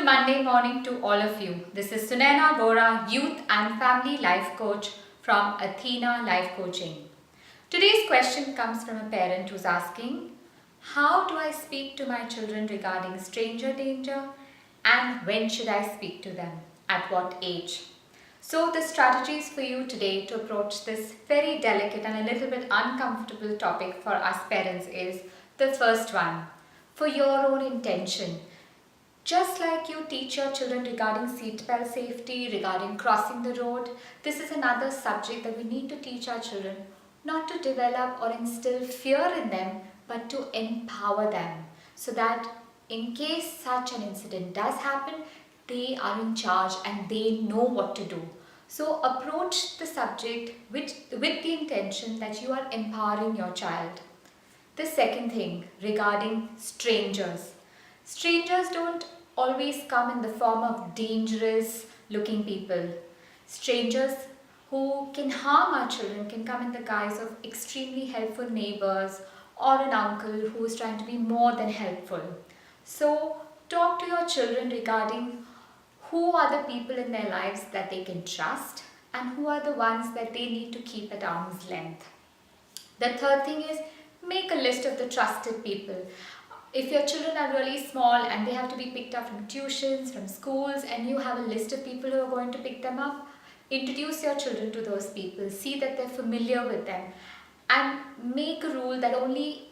Monday morning to all of you. This is Sunaina, Vohra, Youth and Family Life Coach from Athena Life Coaching. Today's question comes from a parent who's asking, how do I speak to my children regarding stranger danger and when should I speak to them? At what age? So the strategies for you today to approach this very delicate and a little bit uncomfortable topic for us parents is the first one, for your own intention. Just like you teach your children regarding seatbelt safety, regarding crossing the road, this is another subject that we need to teach our children, not to develop or instill fear in them, but to empower them so that in case such an incident does happen, they are in charge and they know what to do. So approach the subject with the intention that you are empowering your child. The second thing regarding strangers. Strangers don't always come in the form of dangerous looking people. Strangers who can harm our children can come in the guise of extremely helpful neighbors or an uncle who is trying to be more than helpful. So talk to your children regarding who are the people in their lives that they can trust and who are the ones that they need to keep at arm's length. The third thing is make a list of the trusted people. If your children are really small and they have to be picked up from tuitions, from schools, and you have a list of people who are going to pick them up, introduce your children to those people. See that they're familiar with them and make a rule that only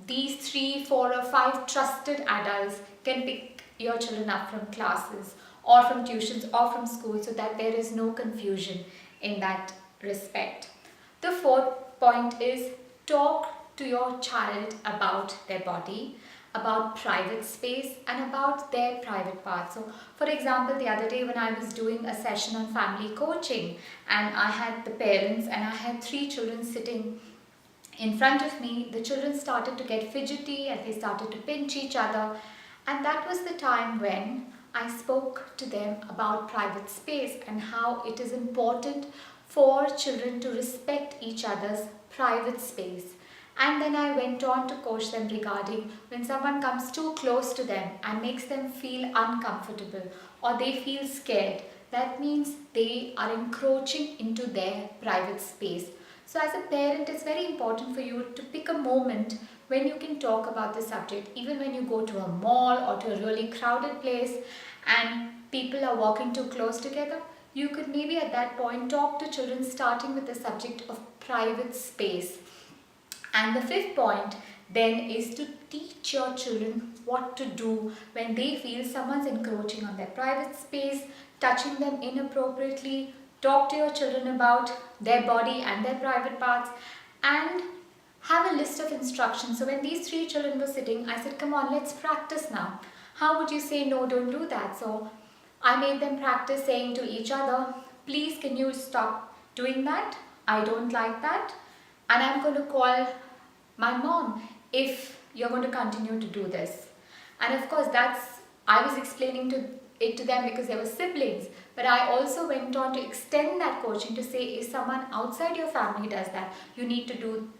these 3, 4 or 5 trusted adults can pick your children up from classes or from tuitions or from school so that there is no confusion in that respect. The fourth point is talk to your child about their body, about private space and about their private parts. So for example, the other day when I was doing a session on family coaching and I had the parents and I had 3 children sitting in front of me, the children started to get fidgety and they started to pinch each other, and that was the time when I spoke to them about private space and how it is important for children to respect each other's private space. And then I went on to coach them regarding when someone comes too close to them and makes them feel uncomfortable or they feel scared, that means they are encroaching into their private space. So as a parent, it's very important for you to pick a moment when you can talk about the subject, even when you go to a mall or to a really crowded place and people are walking too close together. You could maybe at that point talk to children starting with the subject of private space. And the fifth point then is to teach your children what to do when they feel someone's encroaching on their private space, touching them inappropriately. Talk to your children about their body and their private parts and have a list of instructions. So when these 3 children were sitting, I said, come on, let's practice now. How would you say, no, don't do that? So I made them practice saying to each other, please can you stop doing that? I don't like that. And I'm going to call my mom if you're going to continue to do this. And of course I was explaining it to them because they were siblings, but I also went on to extend that coaching to say if someone outside your family does that, you need to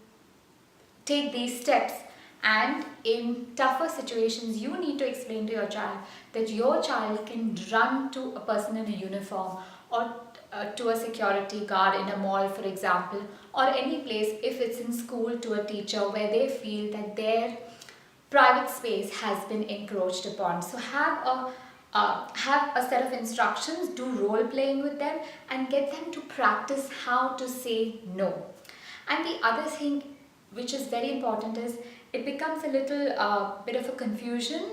take these steps. And in tougher situations, you need to explain to your child that your child can run to a person in a uniform or to a security guard in a mall, for example, or any place if it's in school to a teacher where they feel that their private space has been encroached upon. So have a set of instructions, do role playing with them and get them to practice how to say no. And the other thing which is very important is it becomes a little bit of a confusion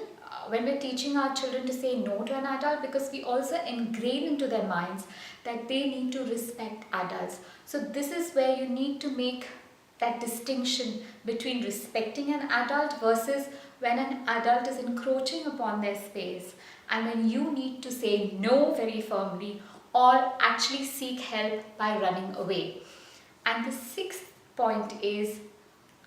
when we're teaching our children to say no to an adult, because we also ingrain into their minds that they need to respect adults. So this is where you need to make that distinction between respecting an adult versus when an adult is encroaching upon their space and when you need to say no very firmly or actually seek help by running away. And the 6th point is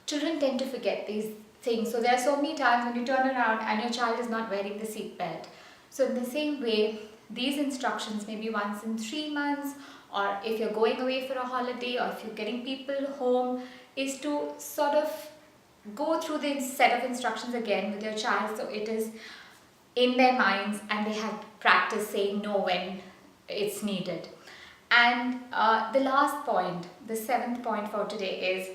children tend to forget these things. So there are so many times when you turn around and your child is not wearing the seat belt. So in the same way, these instructions maybe once in 3 months, or if you're going away for a holiday or if you're getting people home, is to sort of go through the set of instructions again with your child. So it is in their minds, and they have practiced saying no when it's needed. And the last point, the seventh point for today is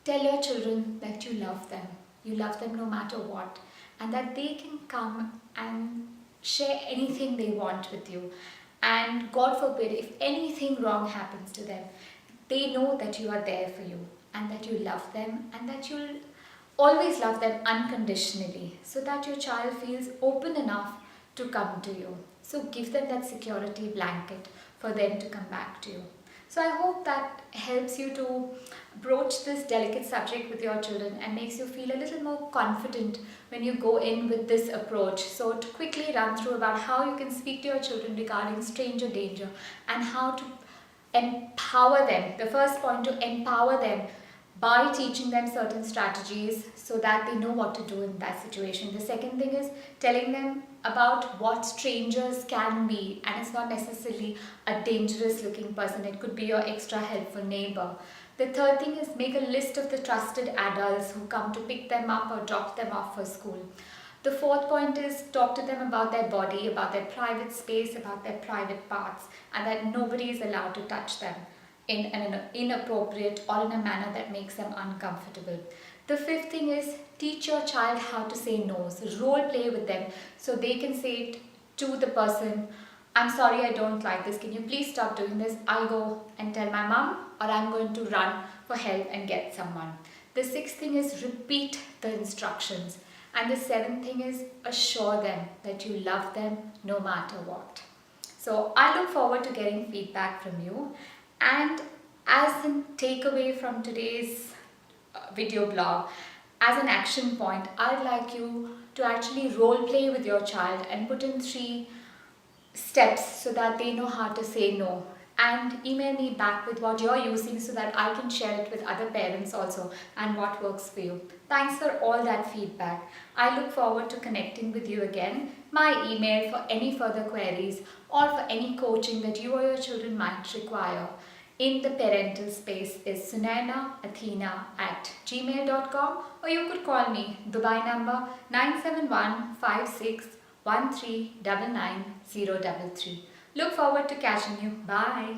tell your children that you love them. You love them no matter what, and that they can come and share anything they want with you. And God forbid, if anything wrong happens to them, they know that you are there for you and that you love them and that you'll always love them unconditionally, so that your child feels open enough to come to you. So give them that security blanket for them to come back to you. So I hope that helps you to broach this delicate subject with your children and makes you feel a little more confident when you go in with this approach. So to quickly run through about how you can speak to your children regarding stranger danger and how to empower them. The first point, to empower them by teaching them certain strategies so that they know what to do in that situation. The second thing is telling them about what strangers can be, and it's not necessarily a dangerous looking person. It could be your extra helpful neighbor. The third thing is make a list of the trusted adults who come to pick them up or drop them off for school. The fourth point is talk to them about their body, about their private space, about their private parts, and that nobody is allowed to touch them in an inappropriate or in a manner that makes them uncomfortable. The fifth thing is teach your child how to say no. So role play with them so they can say it to the person, I'm sorry, I don't like this. Can you please stop doing this? I'll go and tell my mom, or I'm going to run for help and get someone. The sixth thing is repeat the instructions. And the seventh thing is assure them that you love them no matter what. So I look forward to getting feedback from you. And as a takeaway from today's video blog, as an action point, I'd like you to actually role play with your child and put in 3 steps so that they know how to say no. And email me back with what you're using so that I can share it with other parents also and what works for you. Thanks for all that feedback. I look forward to connecting with you again. My email for any further queries or for any coaching that you or your children might require in the parental space is sunaina@gmail.com, or you could call me, Dubai number 9715613999033. Look forward to catching you. Bye.